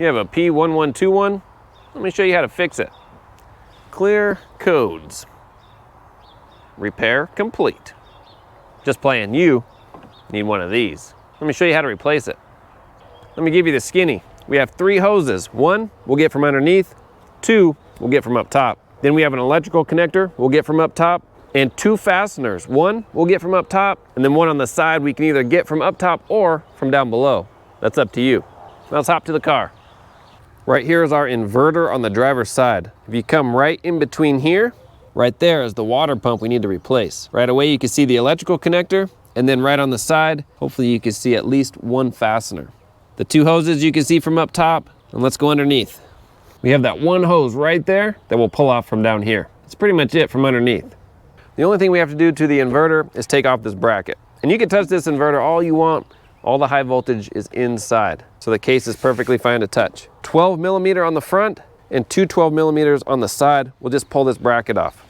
You have a P1121. Let me show you how to fix it. Clear codes. Repair complete. Just playing, you need one of these. Let me show you how to replace it. Let me give you the skinny. We have 3 hoses. 1 we'll get from underneath, 2 we'll get from up top. Then we have an electrical connector we'll get from up top, and 2 fasteners. 1 we'll get from up top, and then 1 on the side we can either get from up top or from down below. That's up to you. Now let's hop to the car. Right here is our inverter on the driver's side. If you come right in between here, right there is the water pump we need to replace. Right away you can see the electrical connector, and then right on the side, hopefully you can see at least 1 fastener. The 2 hoses you can see from up top, and let's go underneath. We have that 1 hose right there that we'll pull off from down here. That's pretty much it from underneath. The only thing we have to do to the inverter is take off this bracket. And you can touch this inverter all you want. All the high voltage is inside. So the case is perfectly fine to touch. 12 millimeter on the front and 2 12 millimeters on the side. We'll just pull this bracket off.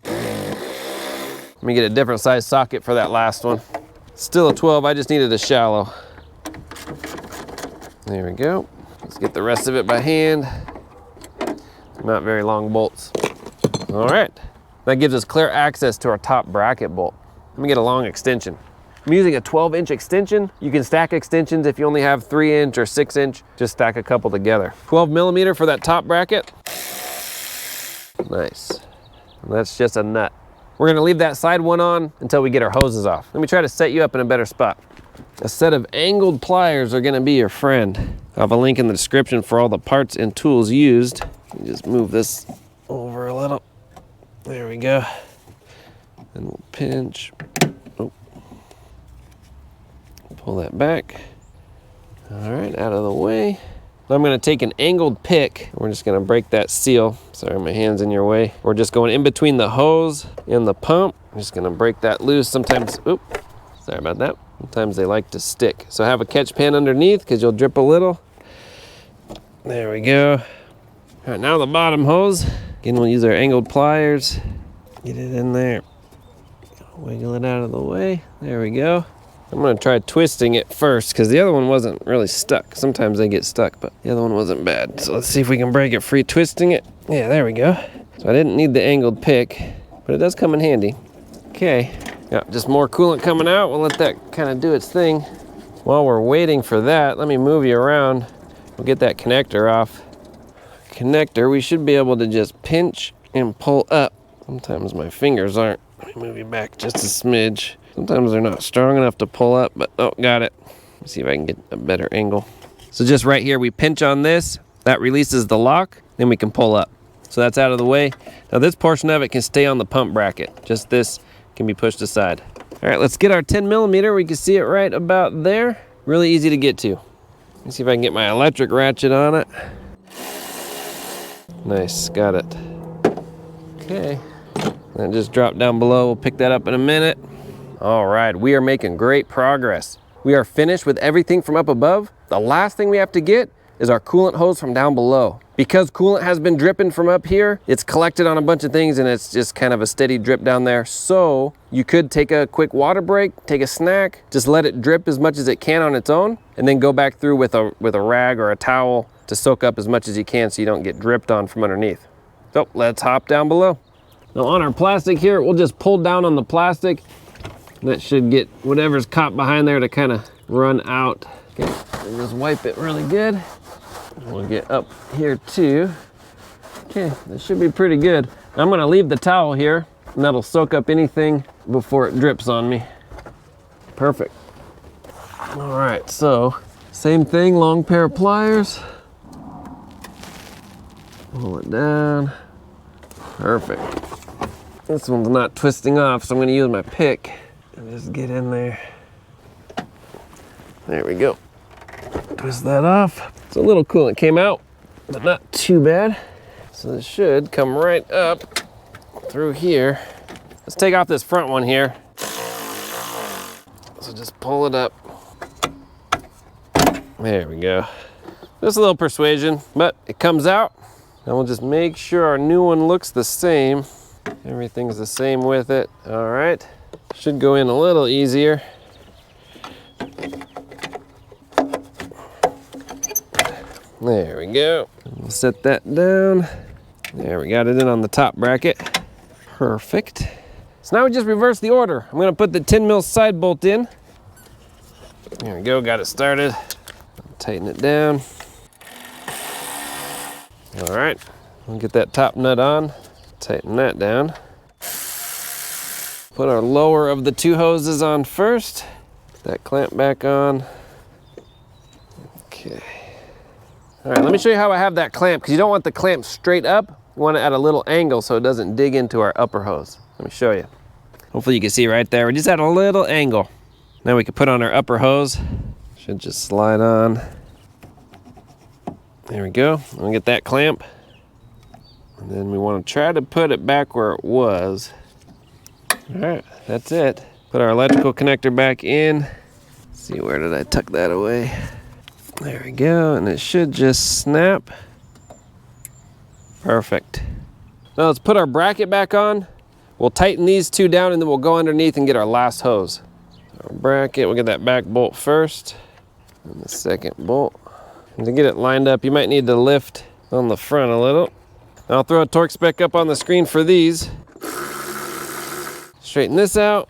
Let me get a different size socket for that last one. Still a 12, I just needed a shallow. There we go. Let's get the rest of it by hand. Not very long bolts. All right, that gives us clear access to our top bracket bolt. Let me get a long extension. I'm using a 12-inch extension. You can stack extensions if you only have 3-inch or 6-inch. Just stack a couple together. 12 millimeter for that top bracket. Nice. And that's just a nut. We're gonna leave that side one on until we get our hoses off. Let me try to set you up in a better spot. A set of angled pliers are gonna be your friend. I'll have a link in the description for all the parts and tools used. Just move this over a little. There we go. And we'll pinch. Oh. Pull that back. All right, out of the way. Now I'm gonna take an angled pick. We're just gonna break that seal. Sorry, my hand's in your way. We're just going in between the hose and the pump. I'm just gonna break that loose. Sometimes, oop, sorry about that. Sometimes they like to stick. So have a catch pan underneath because you'll drip a little. There we go. All right, now the bottom hose. Again, we'll use our angled pliers. Get it in there. Wiggle it out of the way. There we go. I'm gonna try twisting it first because the other one wasn't really stuck. Sometimes they get stuck, but the other one wasn't bad. So let's see if we can break it free twisting it. Yeah, there we go. So I didn't need the angled pick, but it does come in handy. Okay, got just more coolant coming out. We'll let that kind of do its thing. While we're waiting for that, let me move you around. We'll get that connector off. Connector, we should be able to just pinch and pull up. Sometimes my fingers aren't. Let me move you back just a smidge. Sometimes they're not strong enough to pull up, but oh, got it. Let's see if I can get a better angle. So just right here, we pinch on this. That releases the lock, then we can pull up. So that's out of the way. Now this portion of it can stay on the pump bracket. Just this can be pushed aside. All right, let's get our 10 millimeter. We can see it right about there. Really easy to get to. Let's see if I can get my electric ratchet on it. Nice, got it. Okay, that just dropped down below. We'll pick that up in a minute. All right, we are making great progress. We are finished with everything from up above. The last thing we have to get is our coolant hose from down below. Because coolant has been dripping from up here, it's collected on a bunch of things and it's just kind of a steady drip down there. So you could take a quick water break, take a snack, just let it drip as much as it can on its own, and then go back through with a rag or a towel to soak up as much as you can so you don't get dripped on from underneath. So let's hop down below. Now on our plastic here, we'll just pull down on the plastic. That should get whatever's caught behind there to kind of run out. Okay, and just wipe it really good. We'll get up here too. Okay, that should be pretty good. I'm gonna leave the towel here and that'll soak up anything before it drips on me. Perfect. All right, so same thing, long pair of pliers. Pull it down. Perfect. This one's not twisting off, so I'm gonna use my pick. And just get in there. There we go. Twist that off. So a little coolant came out, but not too bad. So this should come right up through here. Let's take off this front one here. So just pull it up. There we go. Just a little persuasion, but it comes out. And we'll just make sure our new one looks the same. Everything's the same with it. All right. Should go in a little easier. There we go. We'll set that down. There, we got it in on the top bracket. Perfect. So now we just reverse the order. I'm gonna put the 10 mil side bolt in. There we go, got it started. Tighten it down. All right, we'll get that top nut on. Tighten that down. Put our lower of the two hoses on first. Put that clamp back on. Okay. All right, let me show you how I have that clamp, because you don't want the clamp straight up. You want it at a little angle so it doesn't dig into our upper hose. Let me show you. Hopefully you can see right there. We're just at a little angle. Now we can put on our upper hose. Should just slide on. There we go. We'll get that clamp. And then we want to try to put it back where it was. All right, that's it. Put our electrical connector back in. Let's see, where did I tuck that away? There we go, and it should just snap. Perfect. Now let's put our bracket back on. We'll tighten these two down and then we'll go underneath and get our last hose. Our bracket, we'll get that back bolt first. And the second bolt. And to get it lined up, you might need to lift on the front a little. I'll throw a torque spec up on the screen for these. Straighten this out.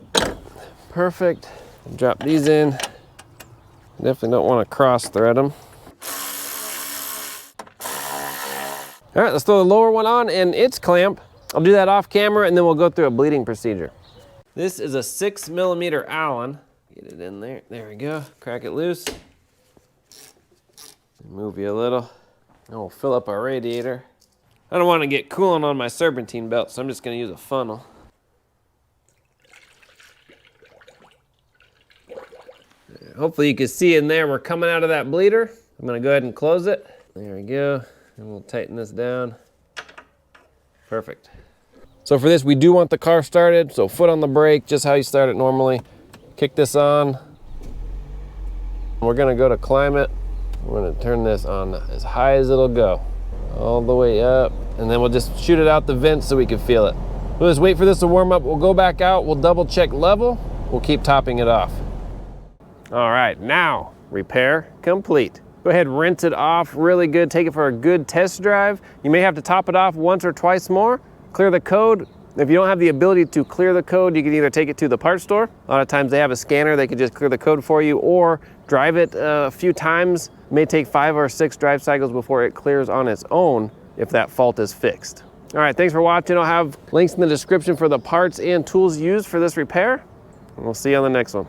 Perfect. Drop these in. Definitely don't want to cross thread them. All right, let's throw the lower one on and its clamp. I'll do that off camera and then we'll go through a bleeding procedure. This is a 6mm Allen. Get it in there. There we go. Crack it loose. Move you a little. And we'll fill up our radiator. I don't want to get coolant on my serpentine belt, so I'm just going to use a funnel. Hopefully you can see in there we're coming out of that bleeder. I'm going to go ahead and close it. There we go. And we'll tighten this down. Perfect. So for this, we do want the car started. So foot on the brake, just how you start it normally. Kick this on. We're going to go to climb it. We're going to turn this on as high as it'll go. All the way up. And then we'll just shoot it out the vent so we can feel it. We'll just wait for this to warm up. We'll go back out. We'll double check level. We'll keep topping it off. All right, now repair complete. Go ahead, rinse it off really good. Take it for a good test drive. You may have to top it off once or twice more. Clear the code. If you don't have the ability to clear the code, you can either take it to the parts store. A lot of times they have a scanner. They can just clear the code for you, or drive it a few times. It may take 5 or 6 drive cycles before it clears on its own if that fault is fixed. All right, thanks for watching. I'll have links in the description for the parts and tools used for this repair. And we'll see you on the next one.